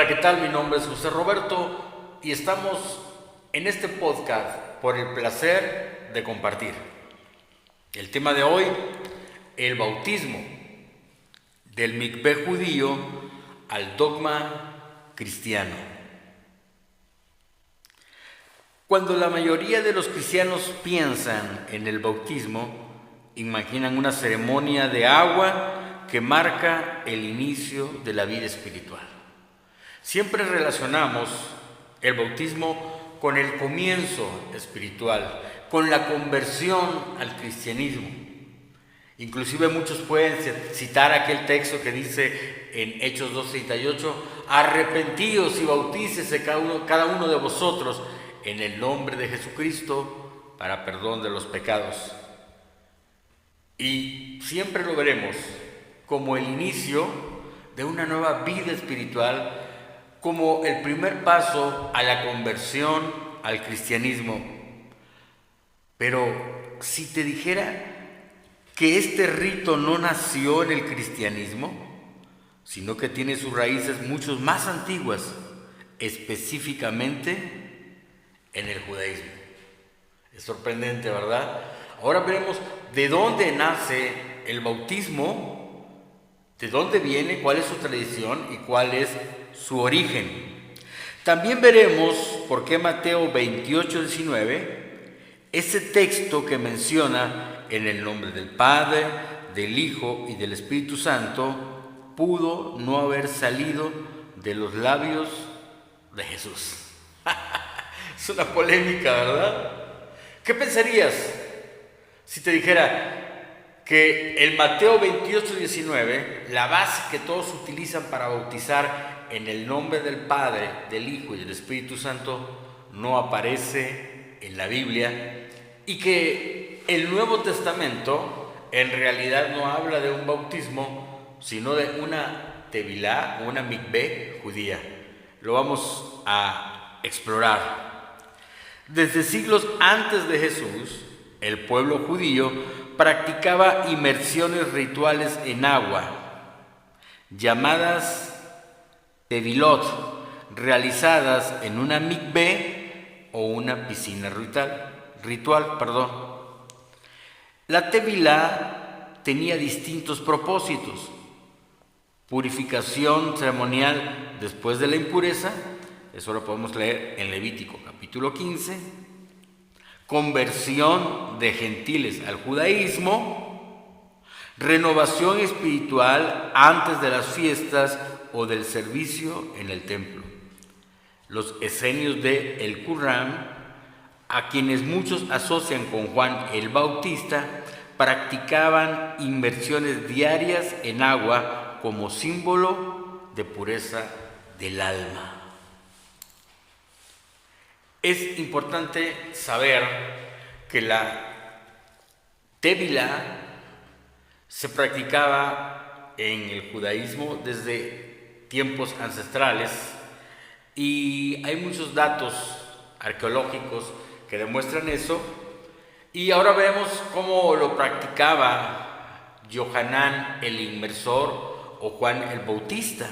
Hola, ¿qué tal? Mi nombre es José Roberto y estamos en este podcast por el placer de compartir. El tema de hoy, el bautismo, del mikvé judío al dogma cristiano. Cuando la mayoría de los cristianos piensan en el bautismo, imaginan una ceremonia de agua que marca el inicio de la vida espiritual. Siempre relacionamos el bautismo con el comienzo espiritual, con la conversión al cristianismo. Inclusive muchos pueden citar aquel texto que dice en Hechos 2:38, arrepentíos y bautícese cada uno de vosotros en el nombre de Jesucristo para perdón de los pecados. Y siempre lo veremos como el inicio de una nueva vida espiritual, como el primer paso a la conversión al cristianismo. Pero si te dijera que este rito no nació en el cristianismo, sino que tiene sus raíces mucho más antiguas, específicamente en el judaísmo. Es sorprendente, ¿verdad? Ahora veremos de dónde nace el bautismo, de dónde viene, cuál es su tradición y cuál es su origen. También veremos por qué Mateo 28:19, ese texto que menciona en el nombre del Padre, del Hijo y del Espíritu Santo, pudo no haber salido de los labios de Jesús. Es una polémica, ¿verdad? ¿Qué pensarías si te dijera que el Mateo 28:19, la base que todos utilizan para bautizar en el nombre del Padre, del Hijo y del Espíritu Santo, no aparece en la Biblia, y que el Nuevo Testamento en realidad no habla de un bautismo, sino de una tevilá o una mikvé judía? Lo vamos a explorar. Desde siglos antes de Jesús, el pueblo judío practicaba inmersiones rituales en agua, llamadas tevilot, realizadas en una mikvé o una piscina ritual. La tevilá tenía distintos propósitos: purificación ceremonial después de la impureza, eso lo podemos leer en Levítico capítulo 15, conversión de gentiles al judaísmo, renovación espiritual antes de las fiestas o del servicio en el templo. Los esenios de el Qur'án, a quienes muchos asocian con Juan el Bautista, practicaban inmersiones diarias en agua como símbolo de pureza del alma. Es importante saber que la tevilá se practicaba en el judaísmo desde tiempos ancestrales, y hay muchos datos arqueológicos que demuestran eso. Y ahora vemos cómo lo practicaba Yohanan el Inmersor o Juan el Bautista.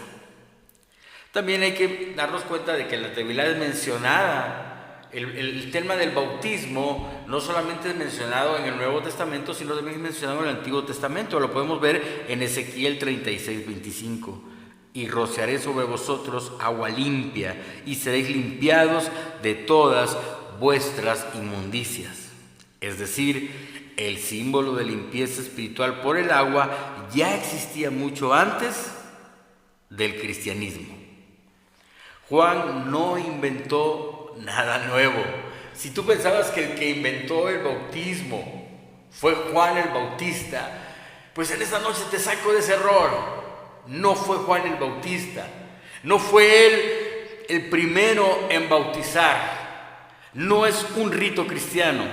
También hay que darnos cuenta de que la tevilá es mencionada. El tema del bautismo no solamente es mencionado en el Nuevo Testamento, sino también es mencionado en el Antiguo Testamento. Lo podemos ver en Ezequiel 36:25. Y rociaré sobre vosotros agua limpia, y seréis limpiados de todas vuestras inmundicias. Es decir, el símbolo de limpieza espiritual por el agua ya existía mucho antes del cristianismo. Juan no inventó nada nuevo. Si tú pensabas que el que inventó el bautismo fue Juan el Bautista, pues en esta noche te saco de ese error. No fue Juan el Bautista, no fue él el primero en bautizar, no es un rito cristiano,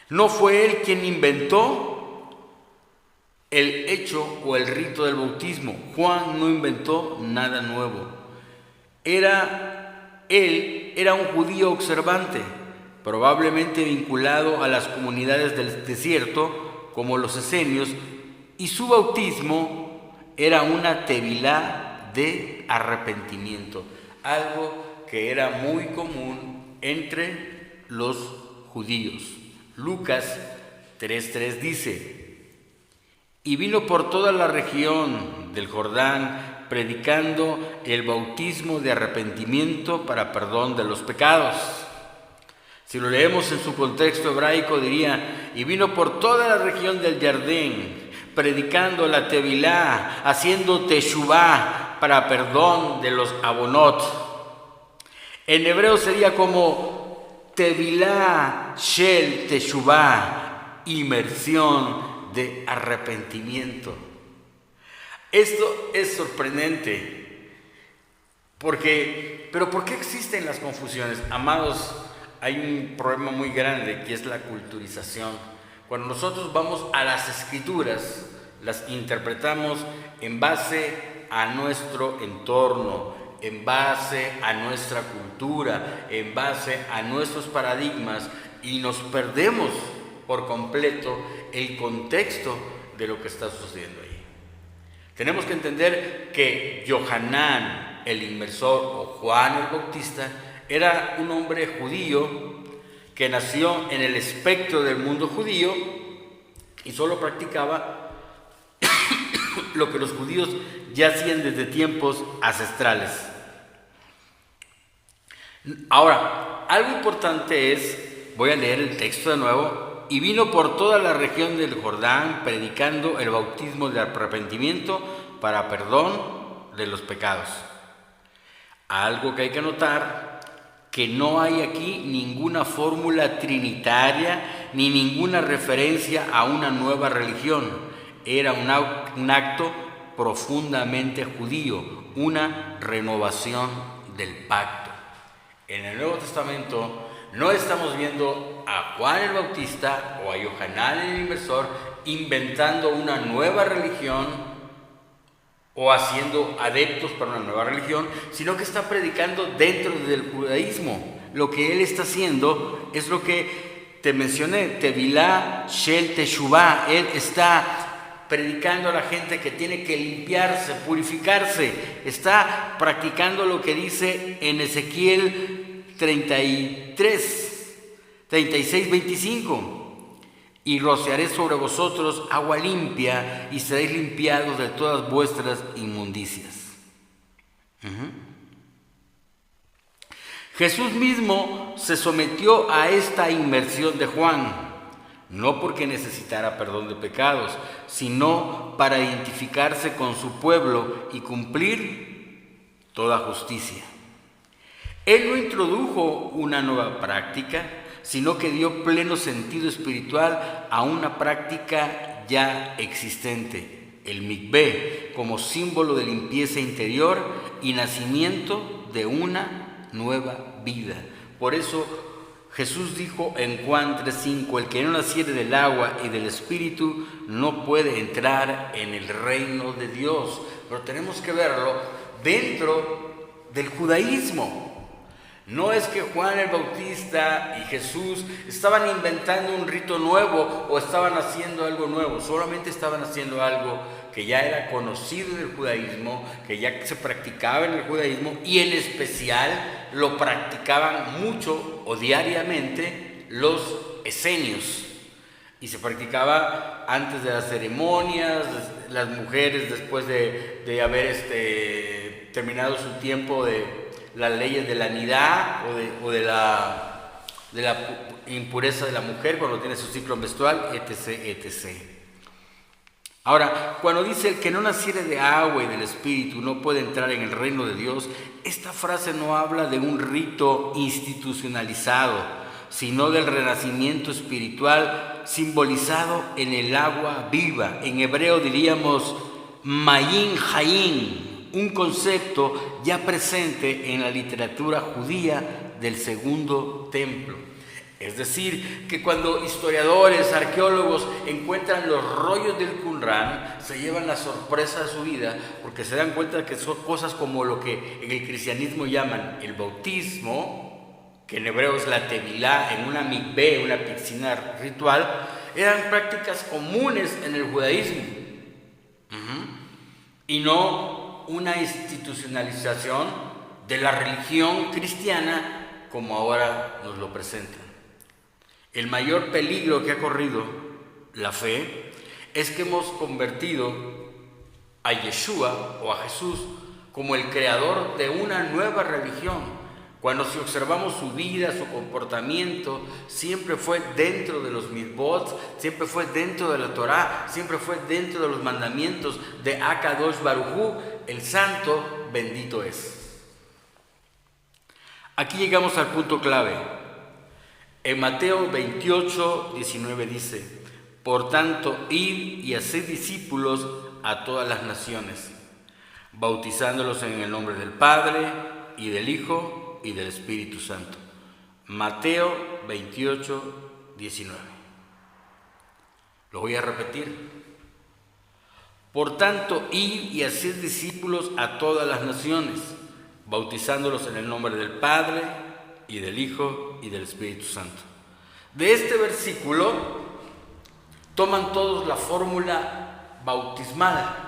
no fue él quien inventó el hecho o el rito del bautismo. Juan no inventó nada nuevo. Él era un judío observante, probablemente vinculado a las comunidades del desierto como los esenios, y su bautismo era una tevilá de arrepentimiento, algo que era muy común entre los judíos. Lucas 3:3 dice: y vino por toda la región del Jordán predicando el bautismo de arrepentimiento para perdón de los pecados. Si lo leemos en su contexto hebraico diría: y vino por toda la región del Jardín predicando la Tevilá, haciendo teshuvá para perdón de los abonot. En hebreo sería como Tevilá shel teshuvá, inmersión de arrepentimiento. Esto es sorprendente, pero ¿por qué existen las confusiones? Amados, hay un problema muy grande que es la culturización. Cuando nosotros vamos a las escrituras, las interpretamos en base a nuestro entorno, en base a nuestra cultura, en base a nuestros paradigmas, y nos perdemos por completo el contexto de lo que está sucediendo ahí. Tenemos que entender que Yohanan el Inmersor o Juan el Bautista era un hombre judío que nació en el espectro del mundo judío y solo practicaba lo que los judíos ya hacían desde tiempos ancestrales. Ahora, algo importante es, voy a leer el texto de nuevo: y vino por toda la región del Jordán predicando el bautismo de arrepentimiento para perdón de los pecados. Algo que hay que notar, que no hay aquí ninguna fórmula trinitaria ni ninguna referencia a una nueva religión. Era un acto profundamente judío, una renovación del pacto. En el Nuevo Testamento no estamos viendo a Juan el Bautista o a Yohanan el Inmersor inventando una nueva religión o haciendo adeptos para una nueva religión, sino que está predicando dentro del judaísmo. Lo que él está haciendo es lo que te mencioné, Tevilá Shel Teshuvá. Él está predicando a la gente que tiene que limpiarse, purificarse. Está practicando lo que dice en Ezequiel 36:25. Y rociaré sobre vosotros agua limpia y seréis limpiados de todas vuestras inmundicias. Jesús mismo se sometió a esta inmersión de Juan, no porque necesitara perdón de pecados, sino para identificarse con su pueblo y cumplir toda justicia. Él no introdujo una nueva práctica, sino que dio pleno sentido espiritual a una práctica ya existente, el mikvé, como símbolo de limpieza interior y nacimiento de una nueva vida. Por eso Jesús dijo en Juan 3:5: el que no naciere del agua y del Espíritu no puede entrar en el reino de Dios. Pero tenemos que verlo dentro del judaísmo. No es que Juan el Bautista y Jesús estaban inventando un rito nuevo o estaban haciendo algo nuevo, solamente estaban haciendo algo que ya era conocido del judaísmo, que ya se practicaba en el judaísmo, y en especial lo practicaban mucho o diariamente los esenios. Y se practicaba antes de las ceremonias, las mujeres después de haber terminado su tiempo de las leyes de la nidá o de la impureza de la mujer cuando tiene su ciclo menstrual, etc. Ahora, cuando dice el que no naciere de agua y del Espíritu no puede entrar en el reino de Dios, esta frase no habla de un rito institucionalizado, sino del renacimiento espiritual simbolizado en el agua viva. En hebreo diríamos Mayin Hayim, un concepto ya presente en la literatura judía del Segundo Templo. Es decir, que cuando historiadores, arqueólogos encuentran los rollos del Qumran, se llevan la sorpresa de su vida, porque se dan cuenta que son cosas como lo que en el cristianismo llaman el bautismo, que en hebreo es la tevilá, en una mikvé, una piscina ritual, eran prácticas comunes en el judaísmo. Y no una institucionalización de la religión cristiana como ahora nos lo presentan. El mayor peligro que ha corrido la fe es que hemos convertido a Yeshua o a Jesús como el creador de una nueva religión, cuando si observamos su vida, su comportamiento, siempre fue dentro de los mitzvot, siempre fue dentro de la Torá, siempre fue dentro de los mandamientos de Akadosh Baruj Hu, el santo bendito es. Aquí llegamos al punto clave. En Mateo 28, 19 dice: por tanto, id y haced discípulos a todas las naciones, bautizándolos en el nombre del Padre y del Hijo y del Espíritu Santo. Mateo 28, 19. Lo voy a repetir. Por tanto, id y haced discípulos a todas las naciones, bautizándolos en el nombre del Padre y del Hijo y del Espíritu Santo. De este versículo toman todos la fórmula bautismal,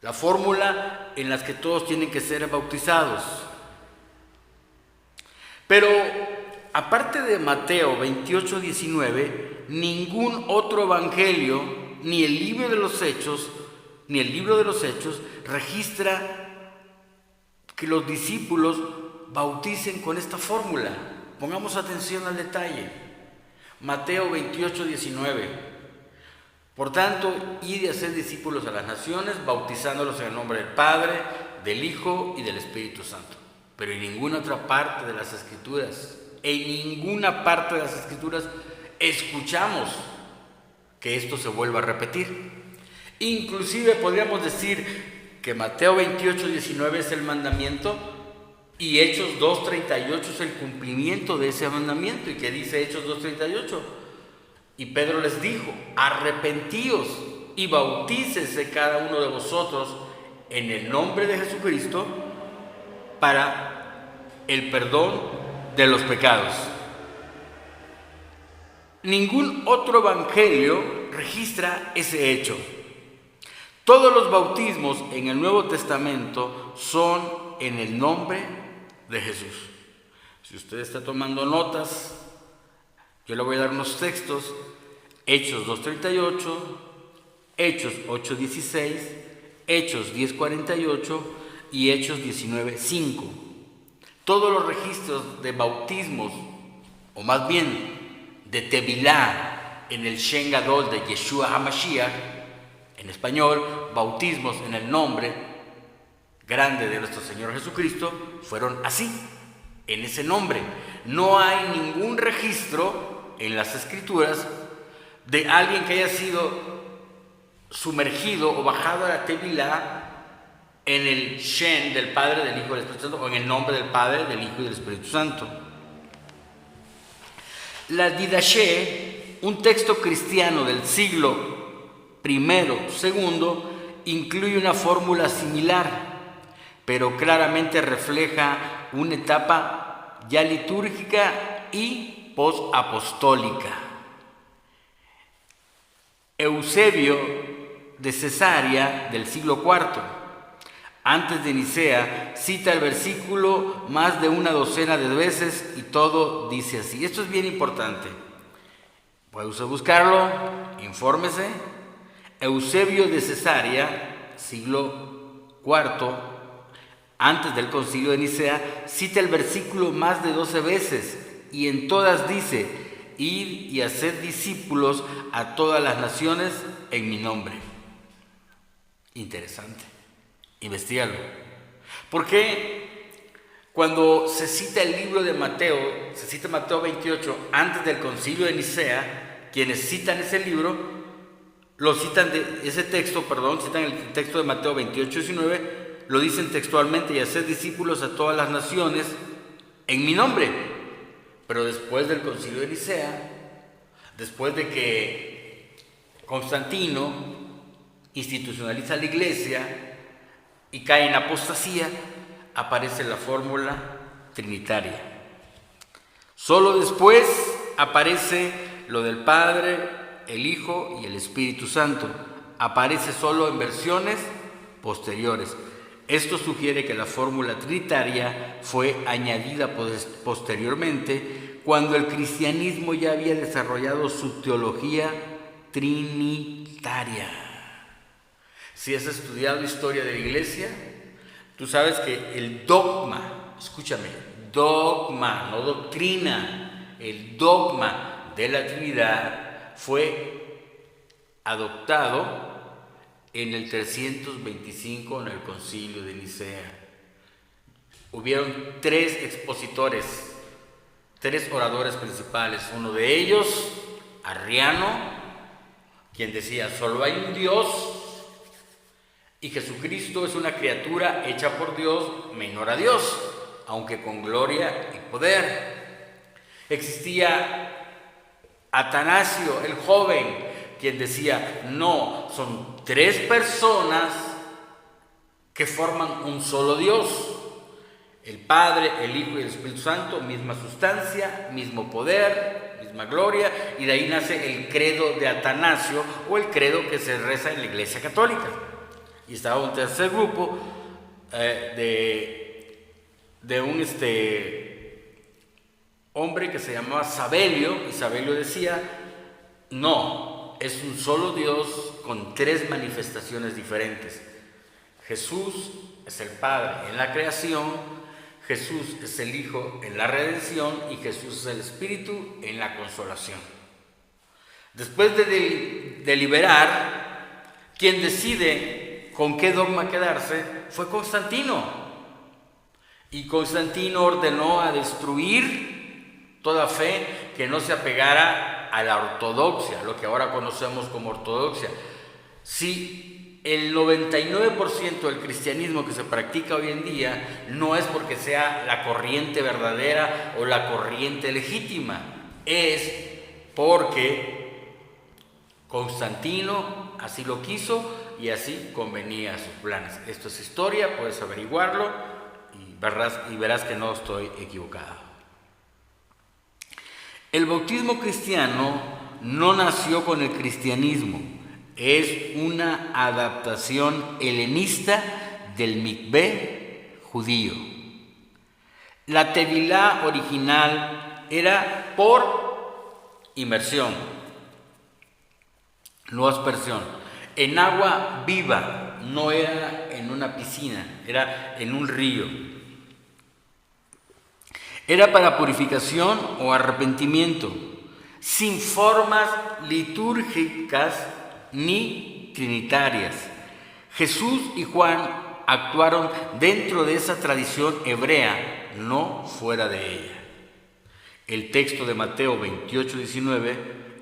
la fórmula en la que todos tienen que ser bautizados. Pero aparte de Mateo 28, 19, ningún otro evangelio, ni el libro de los Hechos, registra que los discípulos bauticen con esta fórmula. Pongamos atención al detalle. Mateo 28, 19. Por tanto, id y haced discípulos a las naciones, bautizándolos en el nombre del Padre, del Hijo y del Espíritu Santo. Pero en ninguna otra parte de las Escrituras, escuchamos que esto se vuelva a repetir. Inclusive podríamos decir que Mateo 28, 19 es el mandamiento y Hechos 2, 38 es el cumplimiento de ese mandamiento. ¿Y qué dice Hechos 2, 38? Y Pedro les dijo: arrepentíos y bautícese cada uno de vosotros en el nombre de Jesucristo para el perdón de los pecados. Ningún otro evangelio registra ese hecho. Todos los bautismos en el Nuevo Testamento son en el nombre de Jesús. Si usted está tomando notas, yo le voy a dar unos textos: Hechos 2:38, Hechos 8:16, Hechos 10:48 y Hechos 19:5. Todos los registros de bautismos, o más bien de Tevilá, en el Shen Gadol de Yeshua HaMashiach, en español, bautismos en el nombre grande de nuestro Señor Jesucristo, fueron así, en ese nombre. No hay ningún registro en las Escrituras de alguien que haya sido sumergido o bajado a la Tevilá en el Shen del Padre, del Hijo y del Espíritu Santo, o en el nombre del Padre, del Hijo y del Espíritu Santo. La Didaché, un texto cristiano del siglo I, II, incluye una fórmula similar, pero claramente refleja una etapa ya litúrgica y posapostólica. Eusebio de Cesarea, del siglo IV, antes de Nicea, cita el versículo más de una docena de veces y todo dice así. Esto es bien importante. Puede usted buscarlo, infórmese. Eusebio de Cesarea, siglo IV, antes del concilio de Nicea, cita el versículo más de 12 veces y en todas dice: id y haced discípulos a todas las naciones en mi nombre. Interesante. Investígalo. Porque cuando se cita el libro de Mateo, se cita Mateo 28 antes del concilio de Nicea, quienes citan ese libro, citan el texto de Mateo 28, 19, lo dicen textualmente: y hacer discípulos a todas las naciones en mi nombre. Pero después del concilio de Nicea, después de que Constantino institucionaliza la iglesia y cae en apostasía, aparece la fórmula trinitaria. Solo después aparece lo del Padre, el Hijo y el Espíritu Santo. Aparece solo en versiones posteriores. Esto sugiere que la fórmula trinitaria fue añadida posteriormente cuando el cristianismo ya había desarrollado su teología trinitaria. Si has estudiado historia de la iglesia, tú sabes que el dogma, escúchame, dogma, no doctrina, el dogma de la Trinidad fue adoptado en el 325 en el Concilio de Nicea. Hubieron 3 expositores, 3 oradores principales. Uno de ellos, Arriano, quien decía: solo hay un Dios y Jesucristo es una criatura hecha por Dios, menor a Dios, aunque con gloria y poder. Existía Atanasio, el joven, quien decía: no, son 3 personas que forman un solo Dios. El Padre, el Hijo y el Espíritu Santo, misma sustancia, mismo poder, misma gloria, y de ahí nace el credo de Atanasio, o el credo que se reza en la Iglesia Católica. Y estaba un tercer grupo de un hombre que se llamaba Sabelio, y Sabelio decía: no, es un solo Dios con 3 manifestaciones diferentes. Jesús es el Padre en la creación, Jesús es el Hijo en la redención y Jesús es el Espíritu en la consolación. Después de deliberar, quien decide con qué dogma quedarse fue Constantino. Y Constantino ordenó a destruir toda fe que no se apegara a la ortodoxia, lo que ahora conocemos como ortodoxia. Si el 99% del cristianismo que se practica hoy en día no es porque sea la corriente verdadera o la corriente legítima, es porque Constantino así lo quiso y así convenía a sus planes. Esto es historia, puedes averiguarlo y verás que no estoy equivocado. El bautismo cristiano no nació con el cristianismo, es una adaptación helenista del mikvé judío. La tevilá original era por inmersión, no aspersión, en agua viva, no era en una piscina, era en un río. Era para purificación o arrepentimiento, sin formas litúrgicas ni trinitarias. Jesús y Juan actuaron dentro de esa tradición hebrea, no fuera de ella. El texto de Mateo 28:19,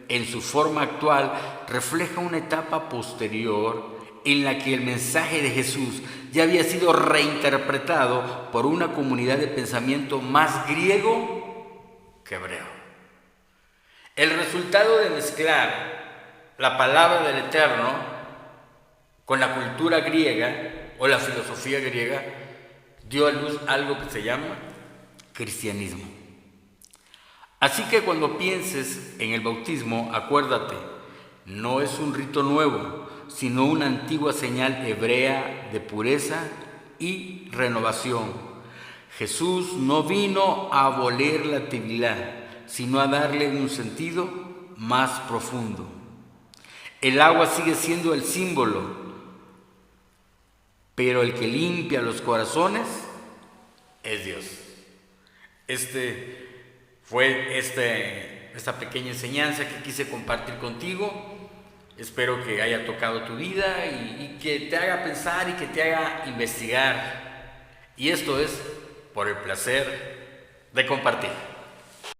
en su forma actual, refleja una etapa posterior en la que el mensaje de Jesús ya había sido reinterpretado por una comunidad de pensamiento más griego que hebreo. El resultado de mezclar la palabra del Eterno con la cultura griega o la filosofía griega dio a luz algo que se llama cristianismo. Así que cuando pienses en el bautismo, acuérdate, no es un rito nuevo, sino una antigua señal hebrea de pureza y renovación. Jesús no vino a abolir la tevilá, sino a darle un sentido más profundo. El agua sigue siendo el símbolo, pero el que limpia los corazones es Dios. Fue esta pequeña enseñanza que quise compartir contigo. Espero que haya tocado tu vida y que te haga pensar y que te haga investigar. Y esto es por el placer de compartir.